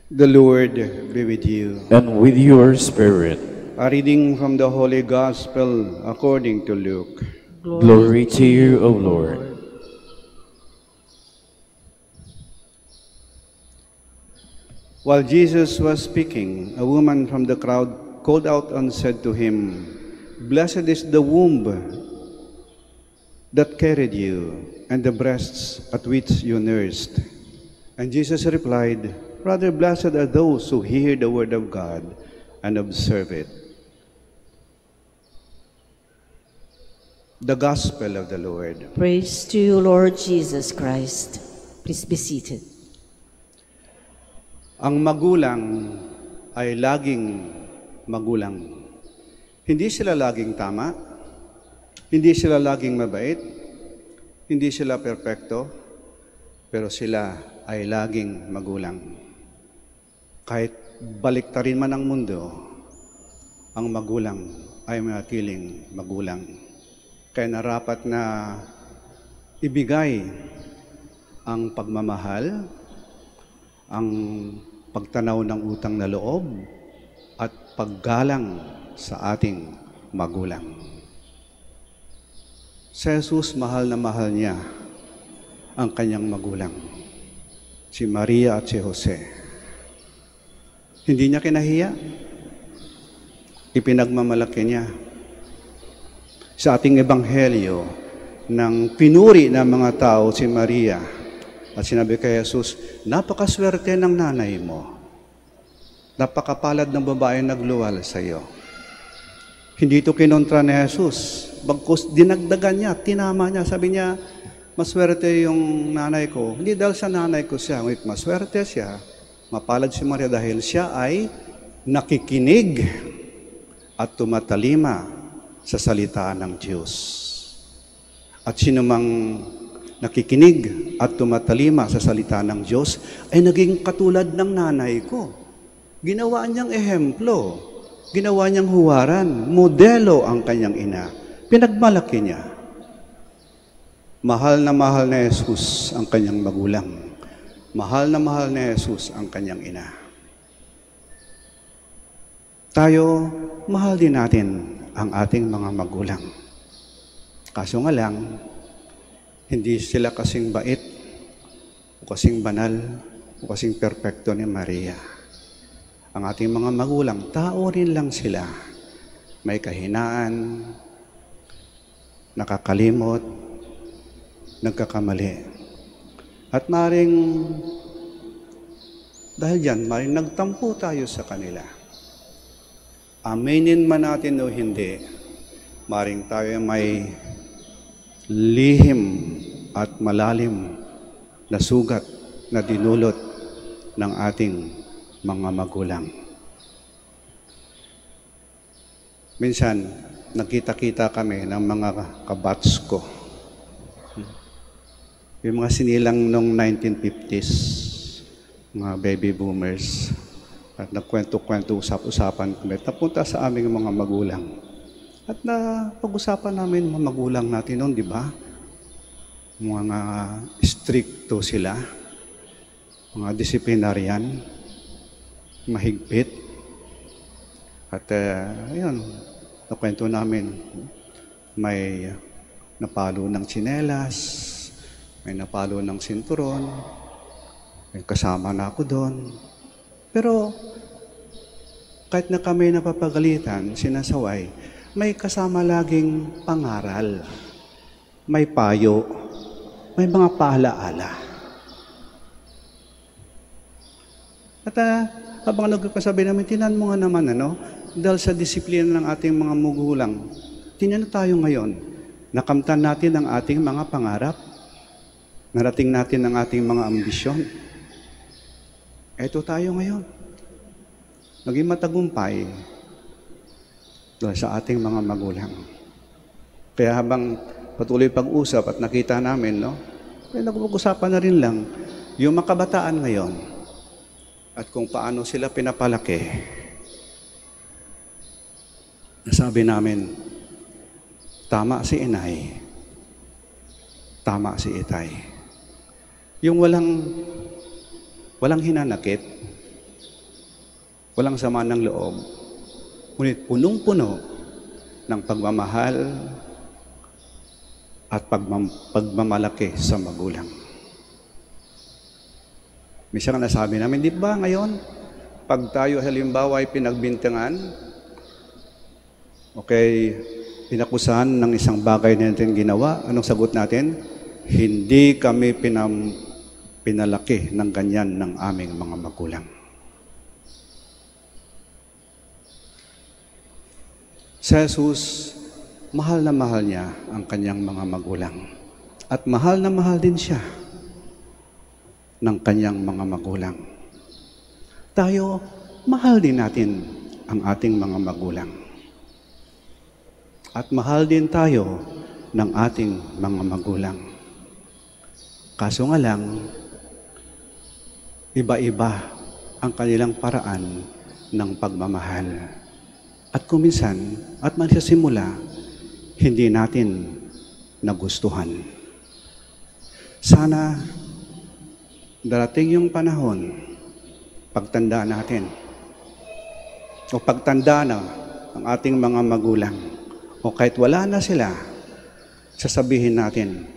The Lord be with you. And with your spirit. A reading from the Holy Gospel according to Luke. Glory to you, O Lord. While Jesus was speaking, a woman from the crowd called out and said to him, "Blessed is the womb that carried you, and the breasts at which you nursed." And Jesus replied, "Rather blessed are those who hear the word of God and observe it." The Gospel of the Lord. Praise to you, Lord Jesus Christ. Please be seated. Ang magulang ay laging magulang. Hindi sila laging tama, hindi sila laging mabait, hindi sila perpekto, pero sila ay laging magulang. Kahit baliktarin man ang mundo, ang magulang ay manatiling magulang. Kaya narapat na ibigay ang pagmamahal, ang pagtanaw ng utang na loob, at paggalang sa ating magulang. Si Jesus, mahal na mahal niya ang kanyang magulang, si Maria at si Jose. Hindi niya kinahiya, ipinagmamalaki niya. Sa ating ebanghelyo, nang pinuri ng mga tao si Maria, at sinabi kay Jesus, "Napakaswerte ng nanay mo. Napakapalad ng babae nagluwal sa iyo." Hindi ito kinontra ni Jesus. Bagkus dinagdagan niya, tinama niya. Sabi niya, maswerte yung nanay ko. Hindi dahil sa nanay ko siya, ngunit maswerte siya. Mapalad si Maria dahil siya ay nakikinig at tumatalima sa salita ng Diyos. At sino mang nakikinig at tumatalima sa salita ng Diyos ay naging katulad ng nanay ko. Ginawa niyang ehemplo, ginawa niyang huwaran, modelo ang kanyang ina. Pinagmalaki niya. Mahal na Jesus ang kanyang magulang. Mahal na Jesus ang kanyang ina. Tayo, mahal din natin ang ating mga magulang. Kaso nga lang, hindi sila kasing bait, o kasing banal, o kasing perpekto ni Maria. Ang ating mga magulang, tao rin lang sila. May kahinaan, nakakalimot, nagkakamali. At maring, dahil dyan, maring nagtampo tayo sa kanila. Aminin man natin o hindi, maring tayo may lihim at malalim na sugat na dinulot ng ating mga magulang. Minsan, nakita-kita kami ng mga kabats ko. Yung mga sinilang noong 1950s, mga baby boomers, at nagkwento-kwento, usap-usapan kami, napunta sa aming mga magulang. At pag-usapan namin mga magulang natin noon, di ba? Mga stricto sila, mga disciplinarian, mahigpit. At ayun, nakwento namin, may napalo ng tsinelas, may napalo ng sinturon, may kasama na ako doon. Pero kahit na kami napapagalitan, sinasaway, may kasama laging pangaral, may payo, may mga paalaala. At habang nagkasabi namin, tinan mo nga naman, dahil sa disiplina ng ating mga magulang, tinan na tayo ngayon, nakamtan natin ang ating mga pangarap, narating natin ang ating mga ambisyon. Eto tayo ngayon. Naging matagumpay dahil sa ating mga magulang. Kaya habang patuloy pag-usap at nakita namin, nag-uusapan na rin lang yung makabataan ngayon at kung paano sila pinapalaki. Nasabi namin, tama si inay, tama si itay. Yung walang hinanakit, walang sama ng loob, ngunit punong-puno ng pagmamahal at pagmamalaki sa magulang. Minsan nga nasabi namin, di ba ngayon, pag tayo halimbawa ay pinagbintangan, okay, pinakusahan ng isang bagay na natin ginawa, anong sagot natin? Hindi kami pinalaki ng ganyan ng aming mga magulang. Si Jesus, mahal na mahal niya ang kanyang mga magulang. At mahal na mahal din siya ng kanyang mga magulang. Tayo, mahal din natin ang ating mga magulang. At mahal din tayo ng ating mga magulang. Kaso nga lang, iba-iba ang kanilang paraan ng pagmamahal. At kuminsan, at magsasimula, hindi natin nagustuhan. Sana darating yung panahon, pagtanda natin, o pagtanda na ang ating mga magulang, o kahit wala na sila, sasabihin natin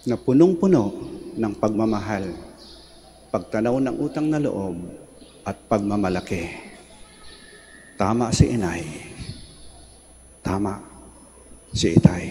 na punong-puno ng pagmamahal, pagtanaw ng utang na loob, at pagmamalaki. Tama si inay, tama si itay.